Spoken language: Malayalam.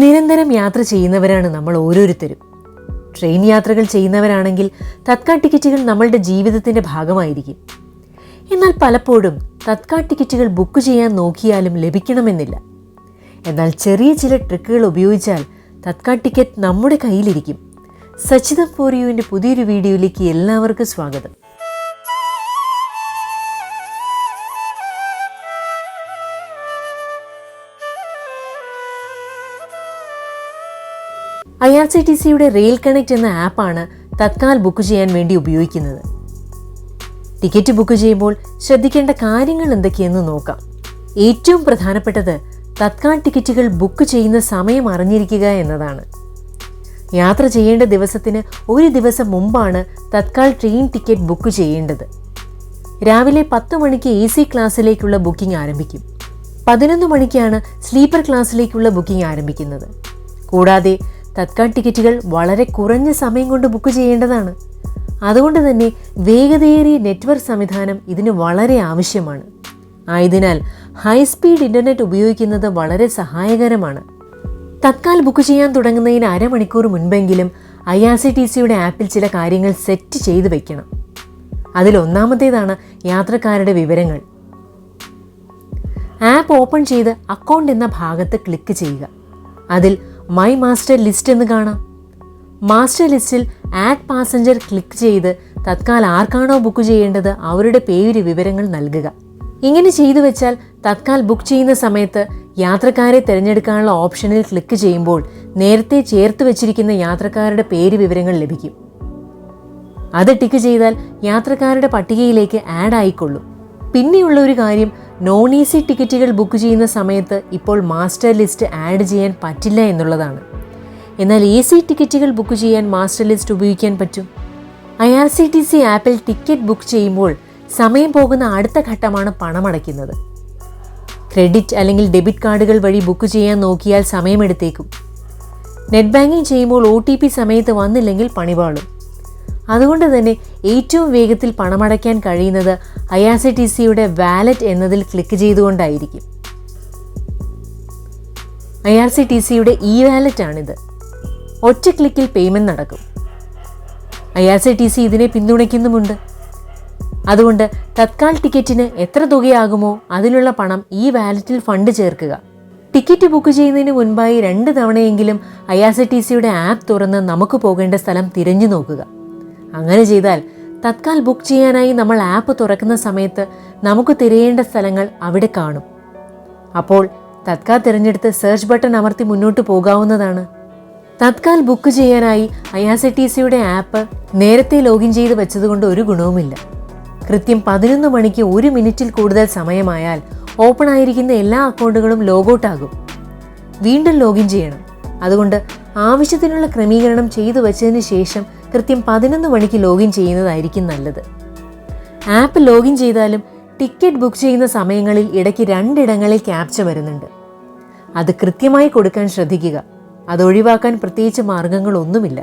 നിരന്തരം യാത്ര ചെയ്യുന്നവരാണ് നമ്മൾ ഓരോരുത്തരും. ട്രെയിൻ യാത്രകൾ ചെയ്യുന്നവരാണെങ്കിൽ തത്കാൽ ടിക്കറ്റുകൾ നമ്മളുടെ ജീവിതത്തിൻ്റെ ഭാഗമായിരിക്കും. എന്നാൽ പലപ്പോഴും തത്കാൽ ടിക്കറ്റുകൾ ബുക്ക് ചെയ്യാൻ നോക്കിയാലും ലഭിക്കണമെന്നില്ല. എന്നാൽ ചെറിയ ചില ട്രിക്കുകൾ ഉപയോഗിച്ചാൽ തത്കാൽ ടിക്കറ്റ് നമ്മുടെ കയ്യിലിരിക്കും. സച്ചിതം ഫോർ യുവിൻ്റെ പുതിയൊരു വീഡിയോയിലേക്ക് എല്ലാവർക്കും സ്വാഗതം. IRCTCയുടെ റെയിൽ കണക്ട് എന്ന ആപ്പാണ് തത്കാൽ ബുക്ക് ചെയ്യാൻ വേണ്ടി ഉപയോഗിക്കുന്നത്. ടിക്കറ്റ് ബുക്ക് ചെയ്യുമ്പോൾ ശ്രദ്ധിക്കേണ്ട കാര്യങ്ങൾ എന്തൊക്കെയെന്ന് നോക്കാം. ഏറ്റവും പ്രധാനപ്പെട്ടത് തത്കാൽ ടിക്കറ്റുകൾ ബുക്ക് ചെയ്യുന്ന സമയം അറിഞ്ഞിരിക്കുക എന്നതാണ്. യാത്ര ചെയ്യേണ്ട ദിവസത്തിന് ഒരു ദിവസം മുമ്പാണ് തത്കാൽ ട്രെയിൻ ടിക്കറ്റ് ബുക്ക് ചെയ്യേണ്ടത്. രാവിലെ 10 മണിക്ക് AC ക്ലാസ്സിലേക്കുള്ള ബുക്കിംഗ് ആരംഭിക്കും. 11 മണിക്കാണ് സ്ലീപ്പർ ക്ലാസ്സിലേക്കുള്ള ബുക്കിംഗ് ആരംഭിക്കുന്നത്. കൂടാതെ തത്കാൽ ടിക്കറ്റുകൾ വളരെ കുറഞ്ഞ സമയം കൊണ്ട് ബുക്ക് ചെയ്യേണ്ടതാണ്. അതുകൊണ്ട് തന്നെ വേഗതയേറിയ നെറ്റ്വർക്ക് സംവിധാനം ഇതിന് വളരെ ആവശ്യമാണ്. ആയതിനാൽ ഹൈസ്പീഡ് ഇൻ്റർനെറ്റ് ഉപയോഗിക്കുന്നത് വളരെ സഹായകരമാണ്. തത്കാൽ ബുക്ക് ചെയ്യാൻ തുടങ്ങുന്നതിന് അരമണിക്കൂർ മുൻപെങ്കിലും IRCTCയുടെ ആപ്പിൽ ചില കാര്യങ്ങൾ സെറ്റ് ചെയ്ത് വയ്ക്കണം. അതിലൊന്നാമത്തേതാണ് യാത്രക്കാരുടെ വിവരങ്ങൾ. ആപ്പ് ഓപ്പൺ ചെയ്ത് അക്കൗണ്ട് എന്ന ഭാഗത്ത് ക്ലിക്ക് ചെയ്യുക. അതിൽ മൈ മാസ്റ്റർ ലിസ്റ്റ് എന്ന് കാണാം. മാസ്റ്റർ ലിസ്റ്റിൽ ആഡ് പാസഞ്ചർ ക്ലിക്ക് ചെയ്ത് തത്കാൽ ആർക്കാണോ ബുക്ക് ചെയ്യേണ്ടത് അവരുടെ പേര് വിവരങ്ങൾ നൽകുക. ഇങ്ങനെ ചെയ്തു വെച്ചാൽ തത്കാൽ ബുക്ക് ചെയ്യുന്ന സമയത്ത് യാത്രക്കാരെ തിരഞ്ഞെടുക്കാനുള്ള ഓപ്ഷനിൽ ക്ലിക്ക് ചെയ്യുമ്പോൾ നേരത്തെ ചേർത്ത് വെച്ചിരിക്കുന്ന യാത്രക്കാരുടെ പേര് വിവരങ്ങൾ ലഭിക്കും. അത് ടിക്ക് ചെയ്താൽ യാത്രക്കാരുടെ പട്ടികയിലേക്ക് ആഡ് ആയിക്കൊള്ളും. പിന്നെയുള്ള ഒരു കാര്യം, നോൺ AC ടിക്കറ്റുകൾ ബുക്ക് ചെയ്യുന്ന സമയത്ത് ഇപ്പോൾ മാസ്റ്റർ ലിസ്റ്റ് ആഡ് ചെയ്യാൻ പറ്റില്ല എന്നുള്ളതാണ്. എന്നാൽ AC ടിക്കറ്റുകൾ ബുക്ക് ചെയ്യാൻ മാസ്റ്റർ ലിസ്റ്റ് ഉപയോഗിക്കാൻ പറ്റും. IRCTC ആപ്പിൽ ടിക്കറ്റ് ബുക്ക് ചെയ്യുമ്പോൾ സമയം പോകുന്ന അടുത്ത ഘട്ടമാണ് പണമടയ്ക്കുന്നത്. ക്രെഡിറ്റ് അല്ലെങ്കിൽ ഡെബിറ്റ് കാർഡുകൾ വഴി ബുക്ക് ചെയ്യാൻ നോക്കിയാൽ സമയമെടുത്തേക്കും. നെറ്റ് ബാങ്കിങ് ചെയ്യുമ്പോൾ OTP സമയത്ത് വന്നില്ലെങ്കിൽ പണിപാളും. അതുകൊണ്ട് തന്നെ ഏറ്റവും വേഗത്തിൽ പണമടയ്ക്കാൻ കഴിയുന്നത് IRCTCയുടെ വാലറ്റ് എന്നതിൽ ക്ലിക്ക് ചെയ്തുകൊണ്ടായിരിക്കും. IRCTCയുടെ e-വാലറ്റ് ആണിത്. ഒറ്റ ക്ലിക്കിൽ പേയ്മെന്റ് നടക്കും. IRCTC ഇതിനെ പിന്തുണയ്ക്കുന്നുമുണ്ട്. അതുകൊണ്ട് തത്കാൽ ടിക്കറ്റിന് എത്ര തുകയാകുമോ അതിലുള്ള പണം ഈ വാലറ്റിൽ ഫണ്ട് ചേർക്കുക. ടിക്കറ്റ് ബുക്ക് ചെയ്യുന്നതിന് മുൻപായി 2 തവണയെങ്കിലും IRCTCയുടെ ആപ്പ് തുറന്ന് നമുക്ക് പോകേണ്ട സ്ഥലം തിരഞ്ഞു നോക്കുക. അങ്ങനെ ചെയ്താൽ തത്കാൽ ബുക്ക് ചെയ്യാനായി നമ്മൾ ആപ്പ് തുറക്കുന്ന സമയത്ത് നമുക്ക് തിരയേണ്ട സ്ഥലങ്ങൾ അവിടെ കാണും. അപ്പോൾ തത്കാൽ തിരഞ്ഞെടുത്ത് സെർച്ച് ബട്ടൺ അമർത്തി മുന്നോട്ട് പോകാവുന്നതാണ്. തത്കാൽ ബുക്ക് ചെയ്യാനായി IRCTCയുടെ ആപ്പ് നേരത്തെ ലോഗിൻ ചെയ്ത് വെച്ചതുകൊണ്ട് ഒരു ഗുണവുമില്ല. കൃത്യം 11 മണിക്ക് 1 മിനിറ്റിൽ കൂടുതൽ സമയമായാൽ ഓപ്പൺ ആയിരിക്കുന്ന എല്ലാ അക്കൗണ്ടുകളും ലോഗൗട്ട് ആകും. വീണ്ടും ലോഗിൻ ചെയ്യണം. അതുകൊണ്ട് ആവശ്യത്തിനുള്ള ക്രമീകരണം ചെയ്തു വെച്ചതിന് ശേഷം കൃത്യം 11 മണിക്ക് ലോഗിൻ ചെയ്യുന്നതായിരിക്കും നല്ലത്. ആപ്പ് ലോഗിൻ ചെയ്താലും ടിക്കറ്റ് ബുക്ക് ചെയ്യുന്ന സമയങ്ങളിൽ ഇടയ്ക്ക് 2 ഇടങ്ങളിൽ ക്യാപ്ച വരുന്നുണ്ട്. അത് കൃത്യമായി കൊടുക്കാൻ ശ്രദ്ധിക്കുക. അത് ഒഴിവാക്കാൻ പ്രത്യേകിച്ച് മാർഗങ്ങളൊന്നുമില്ല.